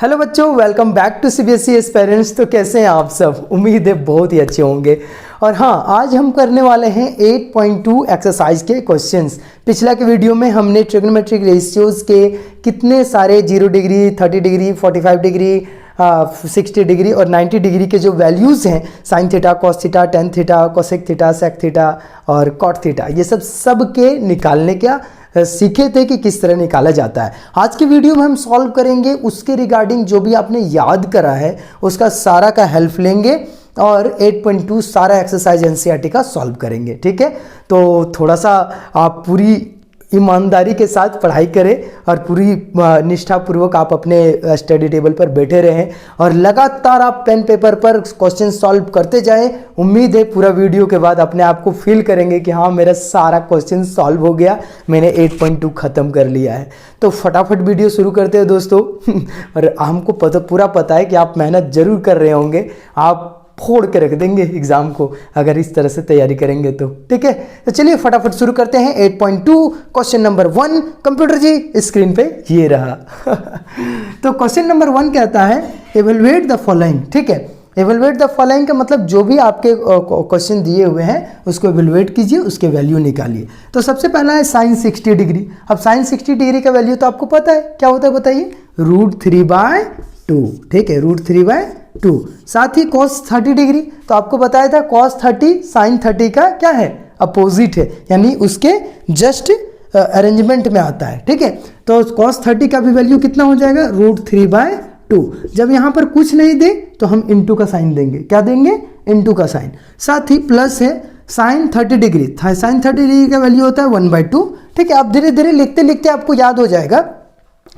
Hello बच्चों, welcome back to CBSE aspirants. तो कैसे हैं आप सब? उम्मीद है बहुत ही अच्छे होंगे। और हाँ, आज हम करने वाले हैं 8.2 एक्सरसाइज के क्वेश्चंस। पिछला के वीडियो में हमने ट्रिग्नोमेट्रिक रेशियोज के कितने सारे 0 डिग्री, 30 डिग्री, 45 डिग्री, 60 डिग्री और 90 डिग्री के जो वैल्यूज़ हैं, sine theta, cos theta, tan theta, cosec theta, sec theta और कॉट थीटा, ये सब के निकालने का सीखे थे कि किस तरह निकाला जाता है। आज की वीडियो में हम सॉल्व करेंगे उसके रिगार्डिंग जो भी आपने याद करा है उसका सारा का हेल्प लेंगे और 8.2 सारा एक्सरसाइज एनसीईआरटी का सॉल्व करेंगे। ठीक है, तो थोड़ा सा आप पूरी ईमानदारी के साथ पढ़ाई करें और पूरी निष्ठापूर्वक आप अपने स्टडी टेबल पर बैठे रहें और लगातार आप पेन पेपर पर क्वेश्चन सॉल्व करते जाएं। उम्मीद है पूरा वीडियो के बाद अपने आप को फील करेंगे कि हाँ, मेरा सारा क्वेश्चन सॉल्व हो गया, मैंने 8.2 ख़त्म कर लिया है। तो फटाफट वीडियो शुरू करते हैं दोस्तों। और हमको पूरा पता है कि आप मेहनत ज़रूर कर रहे होंगे, आप फोड़ के रख देंगे एग्जाम को अगर इस तरह से तैयारी करेंगे तो। ठीक है, तो चलिए फटाफट शुरू करते हैं। 8.2 क्वेश्चन नंबर 1, कंप्यूटर जी स्क्रीन पे ये रहा। तो क्वेश्चन नंबर 1 कहता है एवेलुएट द फॉलोइंग। ठीक है, एवेलुएट द फॉलोइंग का मतलब जो भी आपके क्वेश्चन दिए हुए हैं उसको एवेलुएट कीजिए, उसके वैल्यू निकालिए। तो सबसे पहला है साइन 60 डिग्री। अब साइन 60 डिग्री का वैल्यू तो आपको पता है, क्या होता है बताइए? √3/2। ठीक है, √3/2। साथ ही cos 30 डिग्री, तो आपको बताया था cos 30 sin 30 का क्या है? अपोजिट है, यानी उसके जस्ट अरेंजमेंट में आता है। ठीक है, तो cos 30 का भी वैल्यू कितना हो जाएगा? √3/2। जब यहाँ पर कुछ नहीं दे तो हम इंटू का साइन देंगे। क्या देंगे? इंटू का साइन। साथ ही प्लस है sin 30 डिग्री। sin 30 डिग्री का वैल्यू होता है 1/2। ठीक है, आप धीरे धीरे लिखते लिखते आपको याद हो जाएगा।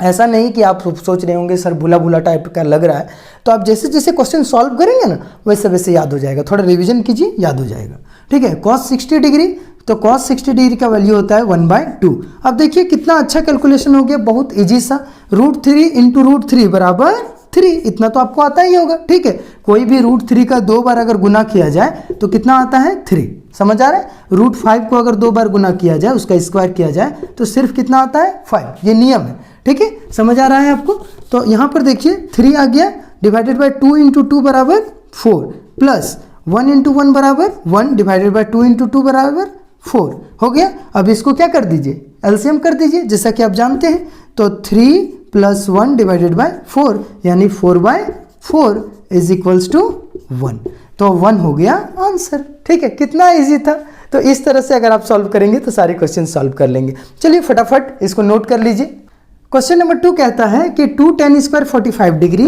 ऐसा नहीं कि आप सोच रहे होंगे सर भूला भूला टाइप का लग रहा है। तो आप जैसे जैसे क्वेश्चन सॉल्व करेंगे ना वैसे वैसे याद हो जाएगा। थोड़ा रिवीजन कीजिए, याद हो जाएगा। ठीक है, cos 60 डिग्री, तो cos 60 डिग्री का वैल्यू होता है 1/2। अब देखिए कितना अच्छा कैलकुलेशन हो गया, बहुत इजी सा। √3 × √3 = 3, इतना तो आपको आता ही होगा। ठीक है, कोई भी √3 का 2 बार अगर गुना किया जाए तो कितना आता है? 3। समझ आ रहा है? √5 को अगर 2 बार गुना किया जाए, उसका स्क्वायर किया जाए तो सिर्फ कितना आता है? 5। ये नियम है। ठीक है, समझ आ रहा है आपको? तो यहाँ पर देखिए 3 आ गया, divided by 2 × 2 = 4, plus 1 × 1 = 1, divided by 2 × 2 = 4 हो गया। अब इसको क्या कर दीजिए? एलसीएम कर दीजिए, जैसा कि आप जानते हैं। तो 3 + 1 / 4 यानी 4/4 = 1। तो 1 हो गया आंसर। ठीक है, कितना इजी था। तो इस तरह से अगर आप सॉल्व करेंगे तो सारे क्वेश्चन सॉल्व कर लेंगे। चलिए फटाफट इसको नोट कर लीजिए। क्वेश्चन नंबर 2 कहता है कि 2 tan² 45 degree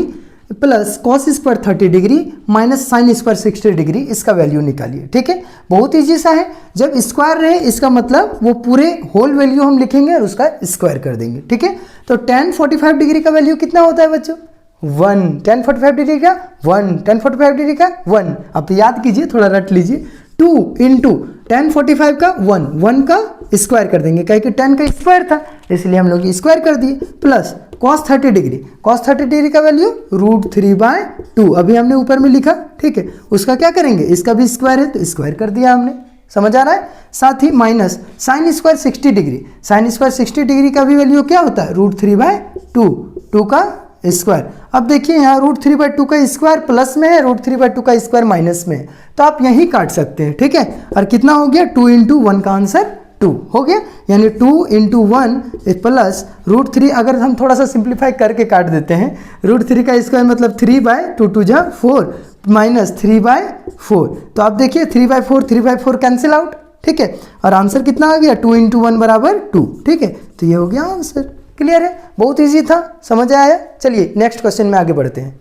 plus cos² 30 degree minus sin² 60 degree, इसका वैल्यू निकालिए। ठीक है, बहुत ईजी सा है। जब स्क्वायर रहे इसका मतलब वो पूरे होल वैल्यू हम लिखेंगे और उसका स्क्वायर कर देंगे। ठीक है, तो tan 45 डिग्री का वैल्यू कितना होता है बच्चों? 1। tan 45 डिग्री का 1, tan 45 डिग्री का 1। अब याद कीजिए, थोड़ा रट लीजिए। 2 × tan 45 का 1 का स्क्वायर कर देंगे, कहे कि 10 का स्क्वायर था इसलिए हम लोग स्क्वायर कर दिए। Plus cos 30 degree, cos 30 degree का वैल्यू √3/2, अभी हमने ऊपर में लिखा। ठीक है, उसका क्या करेंगे? इसका भी स्क्वायर है तो स्क्वायर कर दिया हमने। समझ आ रहा है? साथ ही minus sin² 60 degree, sin² 60 degree का भी वैल्यू क्या होता है? √3/2, 2 का स्क्वायर। अब देखिए यहाँ √3/2 का स्क्वायर प्लस में है, √3/2 का स्क्वायर माइनस में है, तो आप यही काट सकते हैं। ठीक है, और कितना हो गया? 2 × 1 का आंसर 2 हो गया, यानी 2 × 1 प्लस √3। अगर हम थोड़ा सा सिंप्लीफाई करके काट देते हैं, √3 का स्क्वायर मतलब 3/2, 2 × 4 माइनस 3/4। तो आप देखिए 3/4 कैंसिल आउट। ठीक है, और आंसर कितना आ गया? 2 × 1 = 2। ठीक है, तो ये हो गया आंसर। क्लियर है? बहुत इजी था, समझ आया? चलिए नेक्स्ट क्वेश्चन में आगे बढ़ते हैं।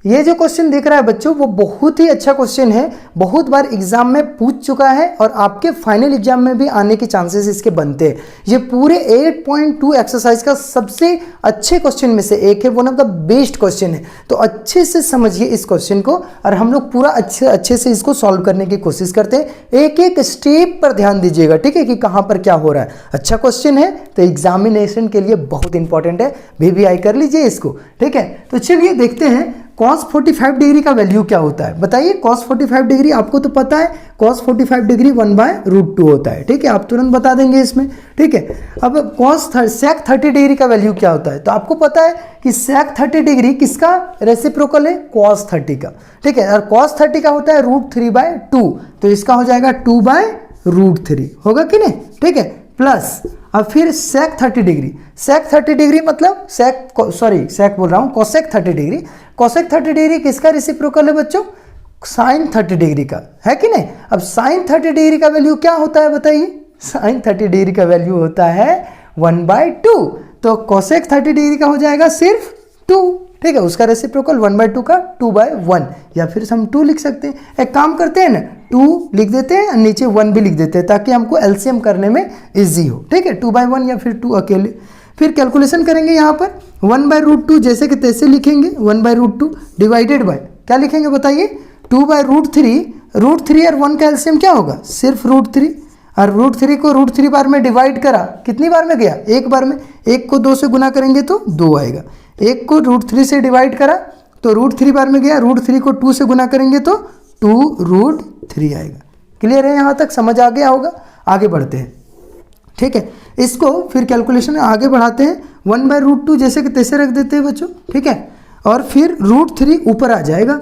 ये जो क्वेश्चन दिख रहा है बच्चों वो बहुत ही अच्छा क्वेश्चन है, बहुत बार एग्जाम में पूछ चुका है और आपके फाइनल एग्जाम में भी आने के चांसेस इसके बनते हैं। ये पूरे 8.2 एक्सरसाइज का सबसे अच्छे क्वेश्चन में से एक है, one of the best question है। तो अच्छे से समझिए इस क्वेश्चन को और हम लोग पूरा अच्छे से इसको सॉल्व करने की कोशिश करते हैं। एक एक स्टेप पर ध्यान दीजिएगा, ठीक है, कि कहाँ पर क्या हो रहा है। अच्छा क्वेश्चन है तो एग्जामिनेशन के लिए बहुत इंपॉर्टेंट है, VVI कर लीजिए इसको। ठीक है, तो चलिए देखते हैं cos 45 डिग्री का वैल्यू क्या होता है बताइए। cos 45 डिग्री आपको तो पता है, cos 45 डिग्री 1/√2 होता है, ठीक है, आप तुरंत बता देंगे इसमें, ठीक है। अब sec 30 डिग्री का वैल्यू क्या होता है, तो आपको पता है कि sec 30 डिग्री किसका रेसिप्रोकल है, cos 30 का, ठीक है। और cos 30 का होता है √3/2, तो इसका हो जाएगा 2/√3, होगा कि नहीं, ठीक है। प्लस अब फिर sec 30 डिग्री, sec 30 डिग्री मतलब sec बोल रहा हूँ, cosec 30 डिग्री, cosec 30 डिग्री किसका रेसिप्रोकल है बच्चों, sin 30 डिग्री का, है कि नहीं। अब sin 30 डिग्री का वैल्यू क्या होता है बताइए, sin 30 डिग्री का वैल्यू होता है 1/2, तो cosec 30 डिग्री का हो जाएगा सिर्फ 2, ठीक है, उसका रेसिप्रोकल 1/2 का 2/1, या फिर हम 2 लिख सकते हैं। एक काम करते हैं ना, 2 लिख देते हैं और नीचे 1 भी लिख देते हैं ताकि हमको एलसीएम करने में इजी हो, ठीक है, 2/1 या फिर 2 अकेले। फिर कैलकुलेशन करेंगे यहाँ पर 1/√2 जैसे कि तैसे लिखेंगे, 1/√2 डिवाइडेड बाय क्या लिखेंगे बताइए, 2/√3, √3 और 1 का एलसीएम क्या होगा, सिर्फ √3, और √3 को √3 बार में डिवाइड करा, कितनी बार में गया, एक बार में, एक को 2 से गुना करेंगे तो 2 आएगा, एक को √3 से डिवाइड करा तो √3 बार में गया, √3 को 2 से गुना करेंगे तो 2√3 आएगा। क्लियर है, यहाँ तक समझ आ गया होगा। आगे बढ़ते हैं, ठीक है, इसको फिर कैलकुलेशन में आगे बढ़ाते हैं, 1/√2 जैसे कि तैसे रख देते हैं बच्चों, ठीक है, और फिर √3 ऊपर आ जाएगा,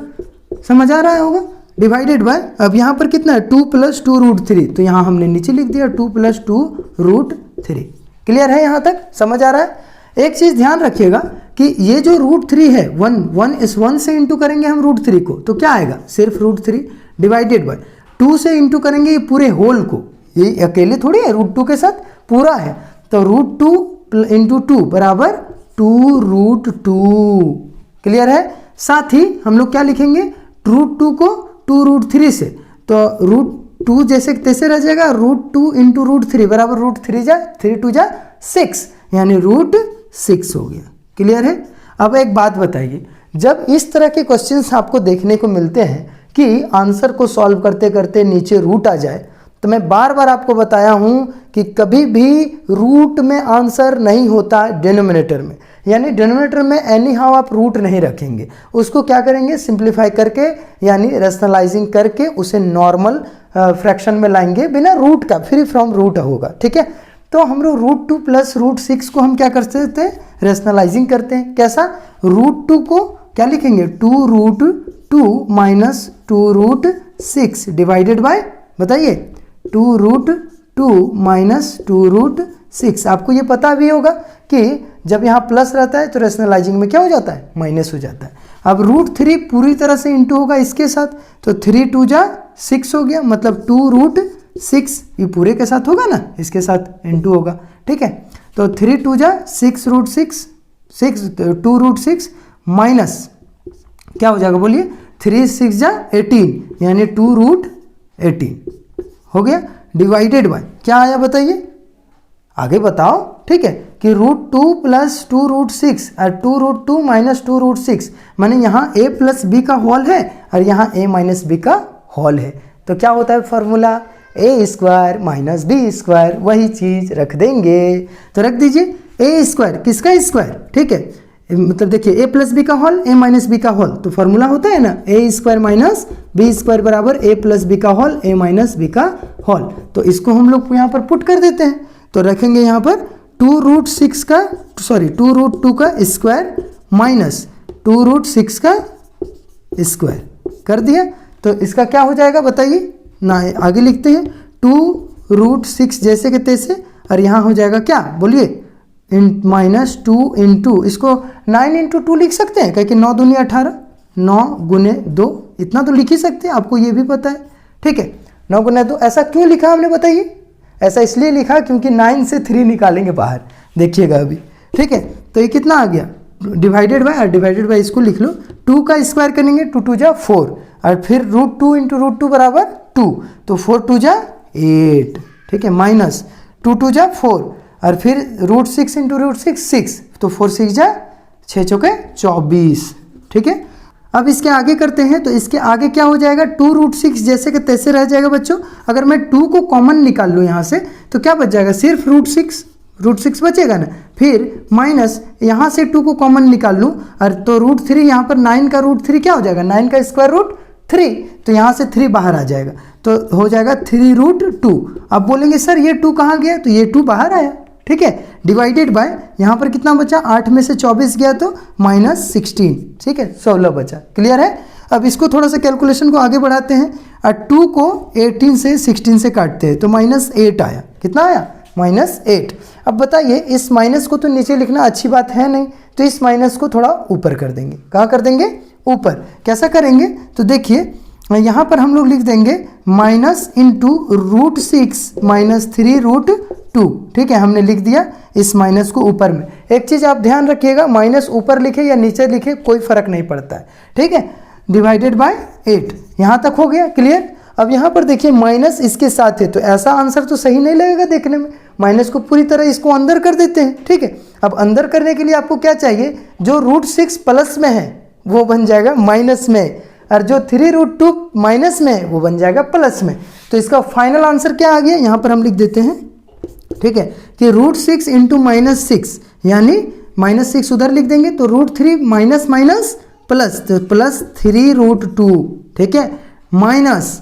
समझ आ रहा होगा, डिवाइडेड बाय, अब यहाँ पर कितना है 2 + 2√3, तो यहाँ हमने नीचे लिख दिया 2 + 2√3। क्लियर है, यहाँ तक समझ आ रहा है। एक चीज़ ध्यान रखिएगा कि ये जो √3 है, 1 से इंटू करेंगे हम √3 को तो क्या आएगा, सिर्फ √3 डिवाइडेड बाय 2 से इंटू करेंगे ये पूरे होल को, ये अकेले थोड़ी है, √2 के साथ पूरा है, तो √2 × 2 बराबर 2√2। क्लियर है, साथ ही हम लोग क्या लिखेंगे, √2 को 2√3 से, तो √2 जैसे तैसे रह जाएगा, √2 × √3 बराबर √3 जा 3 2 जा 6, यानी √6 हो गया। क्लियर है। अब एक बात बताइए, जब इस तरह के क्वेश्चंस आपको देखने को मिलते हैं कि आंसर को सॉल्व करते करते नीचे रूट आ जाए, तो मैं बार बार आपको बताया हूं कि कभी भी रूट में आंसर नहीं होता डिनोमिनेटर में, यानी डिनोमिनेटर में एनी हाउ आप रूट नहीं रखेंगे, उसको क्या करेंगे, सिंप्लीफाई करके यानी रेशनलाइजिंग करके उसे नॉर्मल फ्रैक्शन में लाएंगे बिना रूट का, फ्री फ्रॉम रूट होगा, ठीक है। तो हम लोग √2 + √6 को हम क्या कर सकते हैं, रेशनलाइजिंग करते हैं, कैसा, √2 को क्या लिखेंगे, 2√2 - 2√6 डिवाइडेड बाय, बताइए 2√2 - 2√6। आपको ये पता भी होगा कि जब यहाँ प्लस रहता है तो रेशनलाइजिंग में क्या हो जाता है, माइनस हो जाता है। अब √3 पूरी तरह से इंटू होगा इसके साथ, तो 3 2 जा 6 हो गया, मतलब 2√6, ये पूरे के साथ होगा ना, इसके साथ इंटू होगा, ठीक है। तो 3 2 जा 6√6, 2√6 माइनस क्या हो जाएगा बोलिए, 3 6 जा 18, यानी 2√18 हो गया, डिवाइडेड बाय क्या आया बताइए, आगे बताओ, ठीक है, कि √2 + 2√6 और 2√2 - 2√6, माने यहाँ a + b का होल है और यहाँ a - b का होल है, तो क्या होता है फॉर्मूला, a² - b², वही चीज रख देंगे, तो रख दीजिए a² किसका स्क्वायर, ठीक है, मतलब देखिए a + b का होल a - b का होल, तो फॉर्मूला होता है ना a² - b² बराबर a + b का होल a - b का होल, तो इसको हम लोग यहाँ पर पुट कर देते हैं, तो रखेंगे यहाँ पर 2√2 का स्क्वायर माइनस 2√6 का स्क्वायर कर दिया, तो इसका क्या हो जाएगा बताइए ना, आगे लिखते हैं 2√6 जैसे के तैसे, और यहाँ हो जाएगा क्या बोलिए, -2 × इसको 9 × 2 लिख सकते हैं, क्योंकि 9 दूनी 18, 9 × 2 इतना तो लिख ही सकते हैं, आपको ये भी पता है, ठीक है। 9 × 2 ऐसा क्यों लिखा हमने बताइए, ऐसा इसलिए लिखा क्योंकि 9 से 3 निकालेंगे बाहर, देखिएगा अभी, ठीक है। तो ये कितना आ गया, डिवाइडेड बाय, और डिवाइडेड बाय इसको लिख लो, 2 का स्क्वायर करेंगे 2 2 जा 4, और फिर √2 × √2 बराबर 2, तो 4 2 जा 8, ठीक है, माइनस 2 2 जा 4, और फिर √6 × √6 6, तो 4 6 जा 6 चौके 24, ठीक है। अब इसके आगे करते हैं, तो इसके आगे क्या हो जाएगा, 2√6 जैसे कि तैसे रह जाएगा बच्चों। अगर मैं 2 को कॉमन निकाल लूँ यहाँ से तो क्या बच जाएगा, सिर्फ √6 बचेगा ना, फिर माइनस यहाँ से 2 को कॉमन निकाल लूँ और तो √3 यहाँ पर 9 का √3 क्या हो जाएगा, 9 का स्क्वायर रूट 3, तो यहाँ से 3 बाहर आ जाएगा तो हो जाएगा 3√2। अब बोलेंगे सर ये 2 कहाँ गया, तो ये 2 बाहर आया, ठीक है, डिवाइडेड बाय यहाँ पर कितना बचा, 8 में से 24 गया तो -16, ठीक है, 16 बचा। क्लियर है। अब इसको थोड़ा सा कैलकुलेशन को आगे बढ़ाते हैं और 2 को 18 से 16 से काटते हैं तो -8 आया। कितना आया, -8। अब बताइए इस माइनस को तो नीचे लिखना अच्छी बात है नहीं, तो इस माइनस को थोड़ा ऊपर कर देंगे। कहाँ कर देंगे, ऊपर। कैसा करेंगे, तो देखिए यहाँ पर हम लोग लिख देंगे -√6 -3√2, ठीक है, हमने लिख दिया इस माइनस को ऊपर में। एक चीज़ आप ध्यान रखिएगा, माइनस ऊपर लिखे या नीचे लिखे कोई फर्क नहीं पड़ता है, ठीक है, डिवाइडेड बाय 8। यहाँ तक हो गया क्लियर। अब यहाँ पर देखिए माइनस इसके साथ है तो ऐसा आंसर तो सही नहीं लगेगा देखने में, माइनस को पूरी तरह इसको अंदर कर देते हैं, ठीक है। अब अंदर करने के लिए आपको क्या चाहिए, जो √6 प्लस में है वो बन जाएगा माइनस में, और जो 3√2 माइनस में है वो बन जाएगा प्लस में। तो इसका फाइनल आंसर क्या आ गया, यहाँ पर हम लिख देते हैं, ठीक है, कि √6 इंटू -6 यानी -6 उधर लिख देंगे तो √3 माइनस माइनस प्लस, तो प्लस 3√2, ठीक है, माइनस,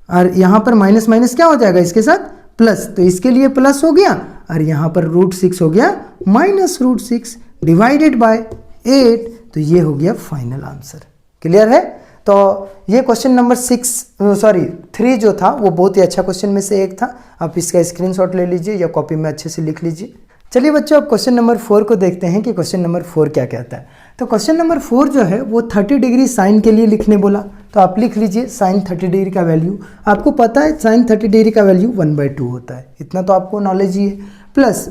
और यहाँ पर माइनस माइनस क्या हो जाएगा इसके साथ प्लस, तो इसके लिए प्लस हो गया और यहाँ पर √6 हो गया -√6 डिवाइडेड बाय 8, तो ये हो गया फाइनल आंसर। क्लियर है। तो ये क्वेश्चन नंबर 3 जो था वो बहुत ही अच्छा क्वेश्चन में से एक था। आप इसका स्क्रीनशॉट ले लीजिए या कॉपी में अच्छे से लिख लीजिए। चलिए बच्चों अब क्वेश्चन नंबर 4 को देखते हैं कि क्वेश्चन नंबर 4 क्या कहता है। तो क्वेश्चन नंबर 4 जो है वो 30 डिग्री साइन के लिए लिखने बोला, तो आप लिख लीजिए साइन 30 डिग्री का वैल्यू, आपको पता है साइन 30 डिग्री का वैल्यू 1/2 होता है, इतना तो आपको नॉलेज ही है। प्लस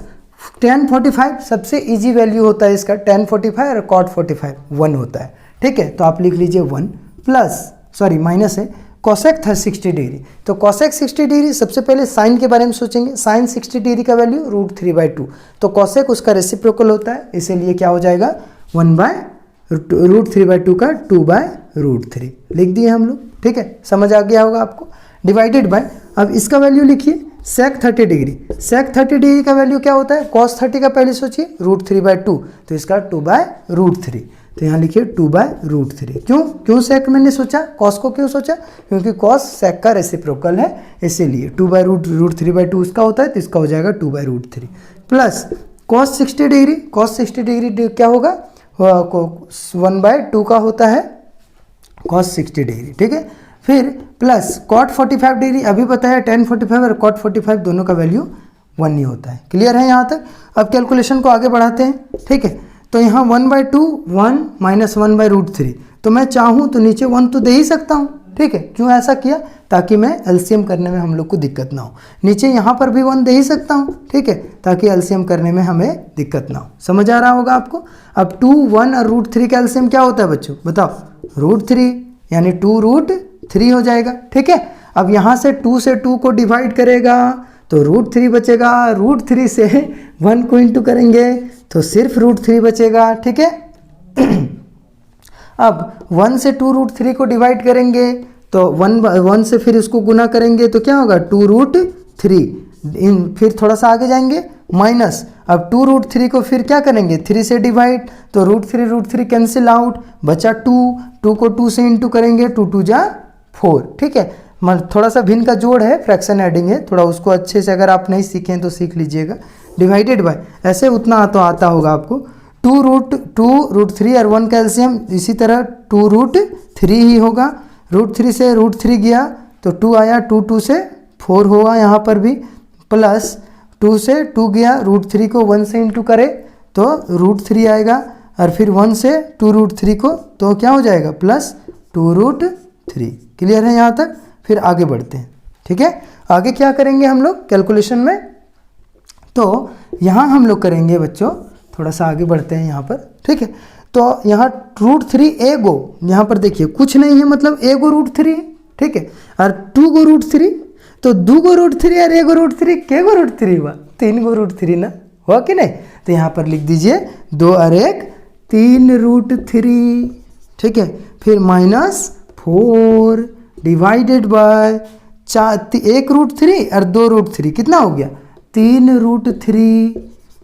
tan 45 सबसे इजी वैल्यू होता है इसका, tan 45 और cot 45 1 होता है, ठीक है, तो आप लिख लीजिए 1 प्लस माइनस है cosec था 60 डिग्री, तो cosec 60 डिग्री सबसे पहले साइन के बारे में सोचेंगे, साइन 60 डिग्री का वैल्यू √3/2, तो cosec उसका रेसिप्रोकल होता है, इसीलिए क्या हो जाएगा 1/√3/2 का 2/√3 लिख दिए हम लोग, ठीक है, समझ आ गया होगा आपको। डिवाइडेड बाय, अब इसका वैल्यू लिखिए sec 30 डिग्री, sec 30 डिग्री का वैल्यू क्या होता है, cos 30 का पहले सोचिए √3/2, तो इसका 2/√3, तो यहाँ लिखिए 2/√3। क्यों sec मैंने सोचा, cos को क्यों सोचा, क्योंकि cos sec का रेसिप्रोकल है, इसीलिए 2/√3/2 उसका होता है, तो इसका हो जाएगा 2/√3 plus cos 60 degree, cos 60 degree क्या होगा 1/2 का होता है cos 60 डिग्री, ठीक है, फिर प्लस cot 45 डिग्री, अभी पता है tan 45 और cot 45 दोनों का वैल्यू 1 ही होता है। क्लियर है यहाँ तक। अब कैलकुलेशन को आगे बढ़ाते हैं, ठीक है, तो यहाँ 1/2 1 माइनस 1/√3, तो मैं चाहूँ तो नीचे 1 तो दे ही सकता हूँ, ठीक है, क्यों ऐसा किया, ताकि मैं एलसीएम करने में हम लोग को दिक्कत ना हो, नीचे यहाँ पर भी 1 दे ही सकता हूँ, ठीक है, ताकि एलसीएम करने में हमें दिक्कत ना हो। समझ आ रहा होगा आपको। अब 2 1 और √3 का एलसीएम क्या होता है बच्चों, बताओ, √3 यानी 2√3 हो जाएगा, ठीक है। अब यहाँ से 2 से 2 को डिवाइड करेगा तो √3 बचेगा, √3 से 1 को इंटू करेंगे तो सिर्फ √3 बचेगा, ठीक है। अब 1 से 2√3 को डिवाइड करेंगे तो 1 से फिर इसको गुना करेंगे तो क्या होगा 2√3, फिर थोड़ा सा आगे जाएंगे माइनस, अब 2√3 को फिर क्या करेंगे 3 से डिवाइड, तो √3 कैंसिल आउट, बचा 2 को 2 से इंटू करेंगे, 2 2 जा 4, ठीक है। थोड़ा सा भिन्न का जोड़ है, फ्रैक्शन एडिंग है, थोड़ा उसको अच्छे से अगर आप नहीं सीखें तो सीख लीजिएगा। डिवाइडेड बाय, ऐसे उतना तो आता होगा आपको, 2√3 और 1 का एलसीएम इसी तरह 2√3 ही होगा, √3 से √3 गया तो 2 आया, 2 से 4 होगा यहाँ पर भी, प्लस 2 से 2 गया, √3 को 1 से इंटू करे तो √3 आएगा, और फिर 1 से 2√3 को तो क्या हो जाएगा प्लस 2√3। क्लियर है यहाँ तक। फिर आगे बढ़ते हैं, ठीक है, आगे क्या करेंगे हम लोग कैलकुलेशन में, तो यहाँ हम लोग करेंगे बच्चों, थोड़ा सा आगे बढ़ते हैं यहाँ पर, ठीक है, तो यहाँ √3 एगो, यहाँ पर देखिए कुछ नहीं है, मतलब एगो √3 है, ठीक है, और 2 गो √3, तो 2 गो √3 और एगो √3 के गो √3 हुआ, 3 गो √3 ना, हुआ कि नहीं, तो यहाँ पर लिख दीजिए 2 और 1 3√3, ठीक है, फिर -4 डिवाइडेड बाय 1 √3 और 2 √3 कितना हो गया 3 √3,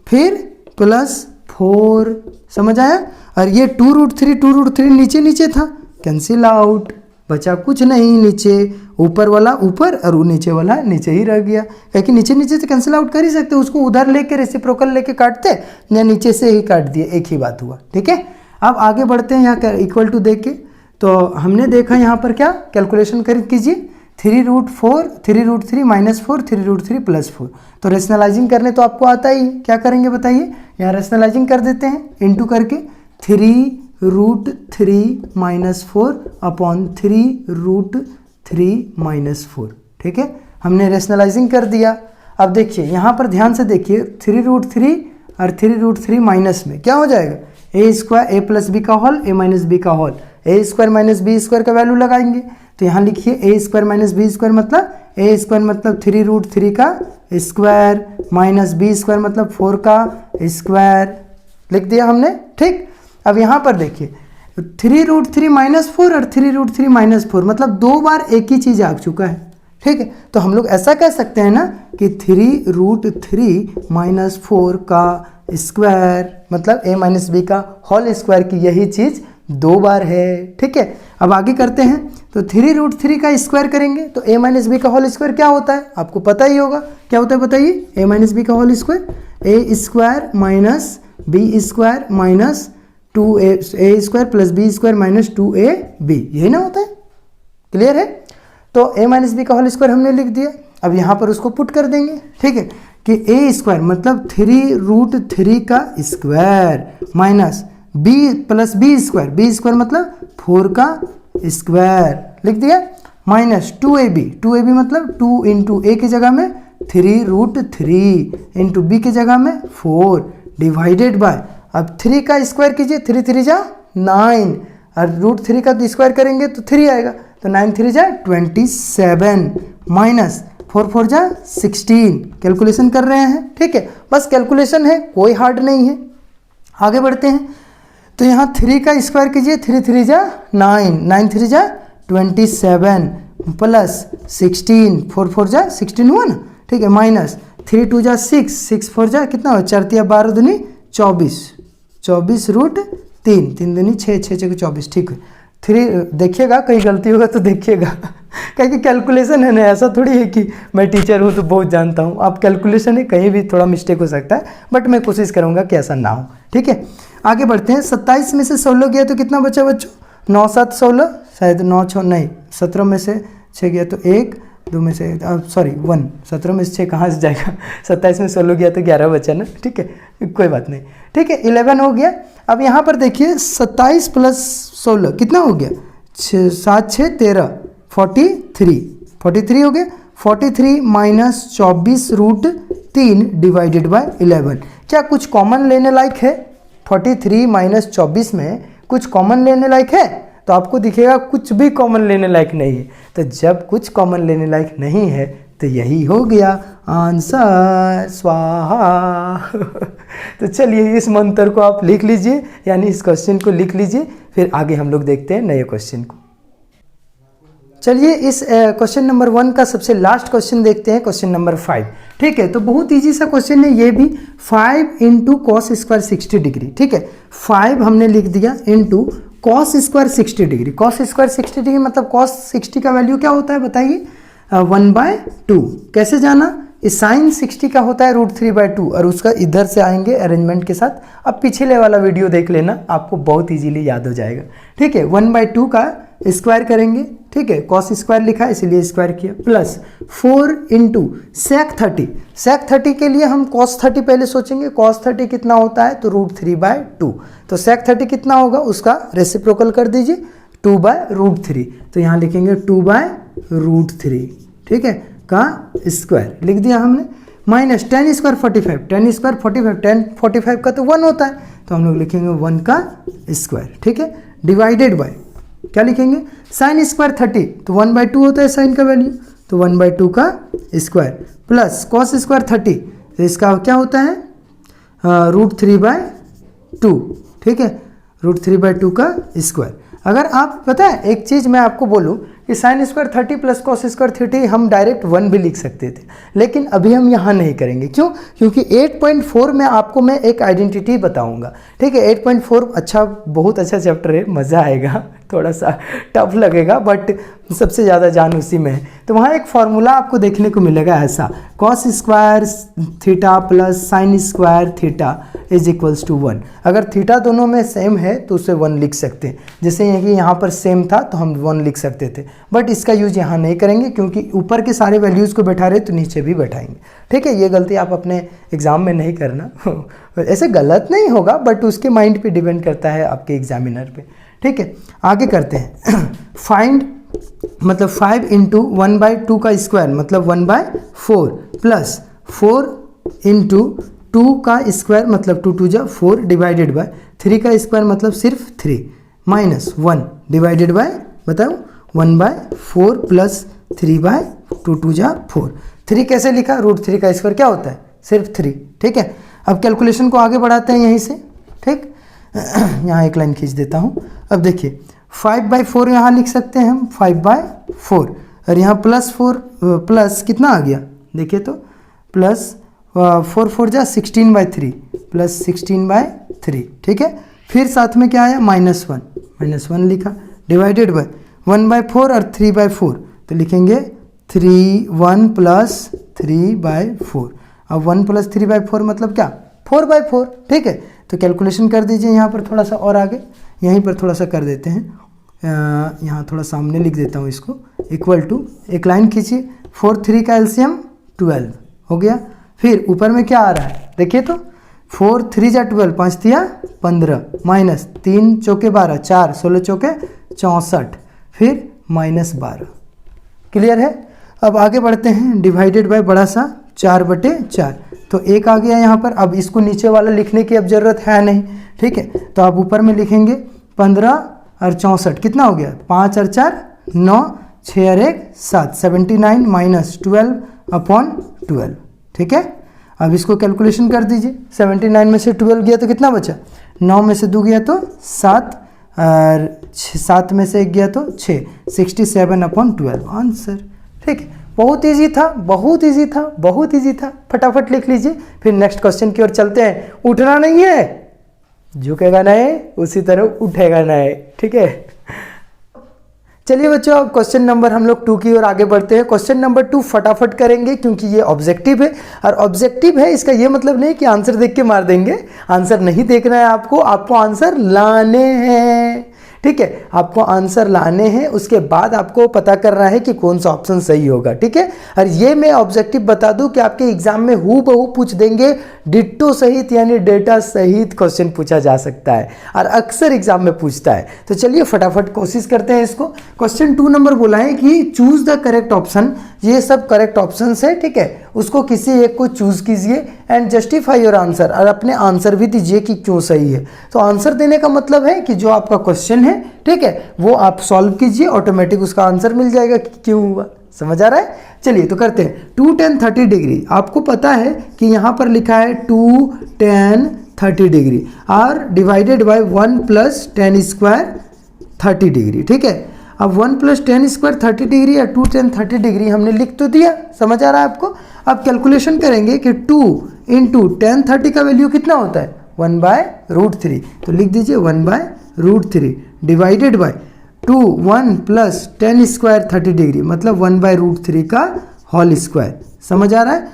फिर +4, समझ आया। और ये 2√3 नीचे नीचे था, कैंसिल आउट, बचा कुछ नहीं नीचे, ऊपर वाला ऊपर और नीचे वाला नीचे ही रह गया, क्योंकि नीचे नीचे से कैंसिल आउट कर ही सकते, उसको उधर लेके रेसिप्रोकल लेके काटते या नीचे से ही काट दिए, एक ही बात हुआ, ठीक है। अब आगे बढ़ते हैं, यहाँ इक्वल टू देख के, तो हमने देखा यहाँ पर क्या कैलकुलेशन कर कीजिए, 3√4 3√3 -4 3√3 +4, तो रेशनलाइजिंग करने तो आपको आता ही, क्या करेंगे बताइए, यहाँ रेशनलाइजिंग कर देते हैं इनटू करके, 3√3 -4 अपॉन 3√3 -4, ठीक है, हमने रेशनलाइजिंग कर दिया। अब देखिए यहाँ पर ध्यान से देखिए, 3√3 और 3√3 माइनस में क्या हो जाएगा, a² a + b का होल a - b का होल, a² - b² का वैल्यू लगाएंगे, तो यहाँ लिखिए a² - b² मतलब a² मतलब 3√3 का स्क्वायर माइनस b² मतलब 4 का स्क्वायर, लिख दिया हमने, ठीक। अब यहाँ पर देखिए 3√3 -4 और 3√3 -4 मतलब 2 बार एक ही चीज़ आ चुका है, ठीक है। तो हम लोग ऐसा कह सकते हैं ना कि 3√3 -4 का स्क्वायर मतलब a - b का होल स्क्वायर की यही चीज़ 2 बार है, ठीक है। अब आगे करते हैं, तो 3√3 का स्क्वायर करेंगे तो a - b का होल स्क्वायर क्या होता है, आपको पता ही होगा, क्या होता है बताइए, a - b का whole square a² minus b² minus 2a² + b² minus 2ab, यही ना होता है, क्लियर है। तो a - b का होल स्क्वायर हमने लिख दिया, अब यहाँ पर उसको पुट कर देंगे, ठीक है, कि a² मतलब 3√3 का स्क्वायर माइनस b + b² मतलब 4 का स्क्वायर, लिख दिया, माइनस 2ab मतलब 2 × a की जगह में 3√3 × b की जगह में 4 डिवाइडेड बाय, अब 3 का स्क्वायर कीजिए, 3 3 जा 9 और √3 का स्क्वायर करेंगे तो 3 आएगा, तो 9 3 जा 27 माइनस 4 4 जा 16, कैलकुलेशन कर रहे हैं, ठीक है, बस कैलकुलेशन है, कोई हार्ड नहीं है। आगे बढ़ते हैं, तो यहाँ 3 का स्क्वायर कीजिए, 3 3 जा 9 9 3 जा 27 प्लस 16 4 4 जा 16 हुआ ना, ठीक है, माइनस 3 2 जा 6 6 4 जा कितना हो, 4 × 12 दूनी 24 24√3 3 दूनी 6 6 6 24, ठीक है। 3 देखिएगा, कहीं गलती होगा तो देखिएगा क्योंकि कैलकुलेशन है ना, ऐसा थोड़ी है कि मैं टीचर हूँ तो बहुत जानता हूँ, आप कैलकुलेशन है, कहीं भी थोड़ा मिस्टेक हो सकता है, बट मैं कोशिश करूँगा कि ऐसा ना हो, ठीक है। आगे बढ़ते हैं, 27 में से 16 गया तो कितना बचा बच्चों, 9 7 16, शायद 9 6 नहीं, 17 में से 6 गया तो 1 2 में से 1, 17 में से 6 कहाँ से जाएगा 27 में 16 गया तो 11 बचा ना, ठीक है, कोई बात नहीं, ठीक है, 11 हो गया। अब यहाँ पर देखिए 27 + 16 कितना हो गया, 7 6 13 43 हो गया, 43 माइनस 24√3 डिवाइडेड बाय 11, क्या कुछ कॉमन लेने लायक है, 43 माइनस 24 में कुछ कॉमन लेने लायक है, तो आपको दिखेगा कुछ भी कॉमन लेने लायक नहीं है, तो जब कुछ कॉमन लेने लायक नहीं है तो यही हो गया आंसर, स्वाहा तो चलिए इस मंत्र को आप लिख लीजिए, यानी इस क्वेश्चन को लिख लीजिए, फिर आगे हम लोग देखते हैं नए क्वेश्चन को। चलिए इस क्वेश्चन नंबर 1 का सबसे लास्ट क्वेश्चन देखते हैं, क्वेश्चन नंबर 5, ठीक है। तो बहुत इजी सा क्वेश्चन है ये भी, 5 × cos² 60 डिग्री, ठीक है, 5 हमने लिख दिया into cos² 60 degree, cos² 60 degree मतलब cos 60 का वैल्यू क्या होता है बताइए, 1/2, कैसे जाना, साइन 60 का होता है √3/2 और उसका इधर से आएंगे अरेंजमेंट के साथ, अब पिछले वाला वीडियो देख लेना, आपको बहुत इजीली याद हो जाएगा, ठीक है। 1/2 का स्क्वायर करेंगे, ठीक है, cos स्क्वायर लिखा है इसीलिए स्क्वायर किया, प्लस 4 × sec 30, sec 30 के लिए हम cos 30 पहले सोचेंगे, cos 30 कितना होता है तो √3/2, तो sec 30 कितना होगा उसका रेसिप्रोकल कर दीजिए 2/√3, तो यहाँ लिखेंगे 2/√3, ठीक है, का स्क्वायर लिख दिया हमने, माइनस tan² 45, tan² 45, tan 45 का तो 1 होता है, तो हम लोग लिखेंगे 1 का स्क्वायर, ठीक है, डिवाइडेड बाय क्या लिखेंगे, sin² 30, तो 1/2 होता है साइन का वैल्यू, तो 1/2 का स्क्वायर प्लस cos² 30, तो इसका क्या होता है √3/2, ठीक है, √3/2 का स्क्वायर। अगर आप पता है एक चीज़ मैं आपको बोलूँ कि कि sine square 30 plus cos square 30 हम डायरेक्ट 1 भी लिख सकते थे, लेकिन अभी हम यहाँ नहीं करेंगे। क्यों? क्योंकि 8.4 में आपको मैं एक आइडेंटिटी बताऊँगा, ठीक है। 8.4 अच्छा, बहुत अच्छा चैप्टर है, मज़ा आएगा, थोड़ा सा टफ लगेगा बट सबसे ज़्यादा जान उसी में है। तो वहाँ एक फार्मूला आपको देखने को मिलेगा ऐसा, cos square theta plus sine square theta is equals to 1। अगर थीटा दोनों में सेम है तो उसे 1 लिख सकते हैं। जैसे कि यहाँ पर सेम था तो हम 1 लिख सकते थे, बट इसका यूज यहाँ नहीं करेंगे क्योंकि ऊपर के सारे वैल्यूज़ को बैठा रहे तो नीचे भी बैठाएंगे, ठीक है। ये गलती आप अपने एग्ज़ाम में नहीं करना ऐसे गलत नहीं होगा बट उसके माइंड पे डिपेंड करता है आपके एग्जामिनर पे, ठीक है। आगे करते हैं फाइंड मतलब 5 इंटू 1/2 का स्क्वायर मतलब 1/4 प्लस 4 इंटू 2 का स्क्वायर मतलब 2 2 जा 4 डिवाइडेड बाय 3 का स्क्वायर मतलब सिर्फ 3 माइनस 1 डिवाइडेड बाय बताओ 1/4 प्लस 3/2 2 जा 4। 3 कैसे लिखा? √3 का स्क्वायर क्या होता है? सिर्फ 3, ठीक है। अब कैलकुलेशन को आगे बढ़ाते हैं यहीं से, ठीक। यहाँ एक लाइन खींच देता हूँ। अब देखिए 5/4 यहाँ लिख सकते हैं हम 5/4 और यहाँ प्लस 4 प्लस कितना आ गया देखिए तो प्लस 4 4 जा 16/3 प्लस 16/3, ठीक है। फिर साथ में क्या आया -1 लिखा डिवाइडेड बाय 1/4 और 3/4 तो लिखेंगे 3 प्लस 3/4। अब 1 प्लस 3/4 मतलब क्या? 4/4, ठीक है। तो कैलकुलेशन कर दीजिए यहाँ पर थोड़ा सा और आगे, यहीं पर थोड़ा सा कर देते हैं, यहाँ थोड़ा सामने लिख देता हूँ इसको, इक्वल टू एक लाइन खींचिए 4 3 का एलसीएम 12 हो गया। फिर ऊपर में क्या आ रहा है देखिए तो 4 3 जा 12 5 तिया 15 माइनस 3 चौके 12 4 16 चौके 64 फिर -12। क्लियर है? अब आगे बढ़ते हैं, डिवाइडेड बाय बड़ा सा 4/4 तो 1 आ गया यहाँ पर। अब इसको नीचे वाला लिखने की अब ज़रूरत है नहीं, ठीक है। तो आप ऊपर में लिखेंगे 15 और 64 कितना हो गया? 5 और 4 9 6 और 1 7 79 माइनस 12/12, ठीक है। अब इसको कैलकुलेशन कर दीजिए, 79 में से 12 गया तो कितना बचा? 9 में से 2 गया तो 7 और 7 में से 1 गया तो 6 67/12 आंसर, ठीक है। बहुत इजी था, बहुत इजी था, बहुत इजी था, फटाफट लिख लीजिए। फिर नेक्स्ट क्वेश्चन की ओर चलते हैं। उठना नहीं है, झुकेगा नहीं उसी तरह उठेगा नहीं, ठीक है। चलिए बच्चों अब क्वेश्चन नंबर हम लोग 2 की ओर आगे बढ़ते हैं। क्वेश्चन नंबर 2 फटाफट करेंगे क्योंकि ये ऑब्जेक्टिव है, और ऑब्जेक्टिव है इसका ये मतलब नहीं कि आंसर देख के मार देंगे। आंसर नहीं देखना है आपको आंसर लाने हैं, ठीक है। आपको आंसर लाने हैं, उसके बाद आपको पता करना है कि कौन सा ऑप्शन सही होगा, ठीक है। और ये मैं ऑब्जेक्टिव बता दूं कि आपके एग्जाम में हूबहू पूछ देंगे, डिट्टो सहित यानी डेटा सहित क्वेश्चन पूछा जा सकता है और अक्सर एग्जाम में पूछता है। तो चलिए फटाफट कोशिश करते हैं इसको। क्वेश्चन 2 नंबर बोला है कि चूज द करेक्ट ऑप्शन, ये सब करेक्ट ऑप्शन है, ठीक है। उसको किसी एक को चूज कीजिए एंड जस्टिफाई योर आंसर, और अपने आंसर भी दीजिए कि क्यों सही है। तो आंसर देने का मतलब है कि जो आपका क्वेश्चन है, ठीक है, वो आप सॉल्व कीजिए, ऑटोमेटिक उसका आंसर मिल जाएगा कि क्यों हुआ। समझ आ रहा है? चलिए तो करते हैं। 2 10 30 डिग्री, आपको पता है कि यहाँ पर लिखा है 2 10 30 डिग्री और डिवाइडेड बाय 1 + 10 स्क्वायर 30 डिग्री, ठीक है। अब 1 + 10 स्क्वायर 30 डिग्री या 2 10 30 डिग्री हमने लिख तो दिया, समझ आ रहा है आपको। अब कैलकुलेशन करेंगे कि 2 × 10 30 का वैल्यू कितना होता है? 1/√3, तो लिख दीजिए 1/√3 डिवाइडेड बाय 2 1 + 10 स्क्वायर 30 डिग्री मतलब 1/√3 का होल स्क्वायर। समझ आ रहा है?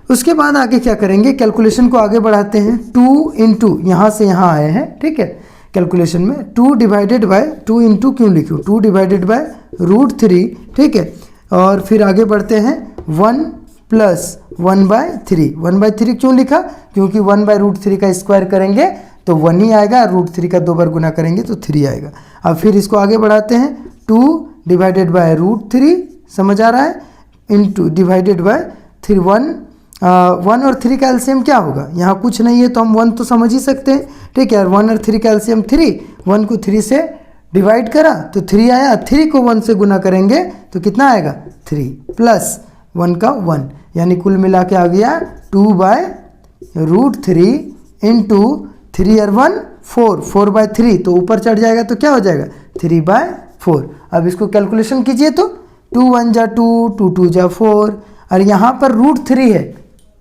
उसके बाद आगे क्या करेंगे, कैलकुलेशन को आगे बढ़ाते हैं। 2 × यहाँ से यहाँ आए हैं, ठीक है। कैलकुलेशन में 2 डिवाइडेड बाय 2 × क्यों लिखूँ 2 डिवाइडेड बाय √3, ठीक है। और फिर आगे बढ़ते हैं 1 + 1/3 1/3 क्यों लिखा? क्योंकि 1/√3 का स्क्वायर करेंगे तो 1 ही आएगा, √3 का 2 बार गुना करेंगे तो 3 आएगा। अब फिर इसको आगे बढ़ाते हैं 2 डिवाइडेड बाय √3, समझ आ रहा है, इंटू डिवाइडेड बाय 3 1 और 3 का एलसीएम क्या होगा? यहाँ कुछ नहीं है तो हम 1 तो समझ ही सकते हैं, ठीक है। 1 और 3 का एलसीएम 3, 1 को 3 से डिवाइड करा तो 3 आया, 3 को 1 से गुना करेंगे तो कितना आएगा? 3 प्लस 1 का 1, यानी कुल मिला के आ गया 2/√3 इंटू 3 और 1 4 4/3, तो ऊपर चढ़ जाएगा तो क्या हो जाएगा 3/4। अब इसको कैलकुलेशन कीजिए तो 2 1 जा 2, 2 2 जा 4, और यहाँ पर √3 है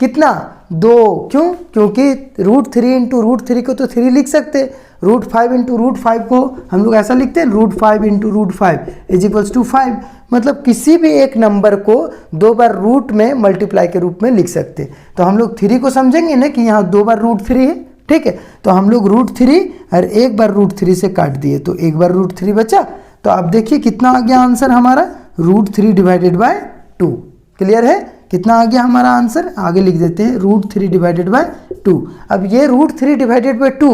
कितना 2, क्यों? क्योंकि √3 इंटू √3 को तो 3 लिख सकते हैं, √5 इंटू √5 को हम लोग ऐसा लिखते हैं √5 इंटू √5 इज इक्वल्स टू 5। मतलब किसी भी एक नंबर को 2 बार रूट में मल्टीप्लाई के रूप में लिख सकते हैं। तो हम लोग 3 को समझेंगे ना कि यहाँ 2 बार √3 है, ठीक है। तो हम लोग √3 और एक बार √3 से काट दिए तो एक बार √3 बचा। तो आप देखिए कितना आ गया आंसर हमारा √3 डिवाइडेड बाय 2। क्लियर है? कितना आ गया हमारा आंसर? आगे लिख देते हैं √3 डिवाइडेड बाय 2। अब ये √3 डिवाइडेड बाय 2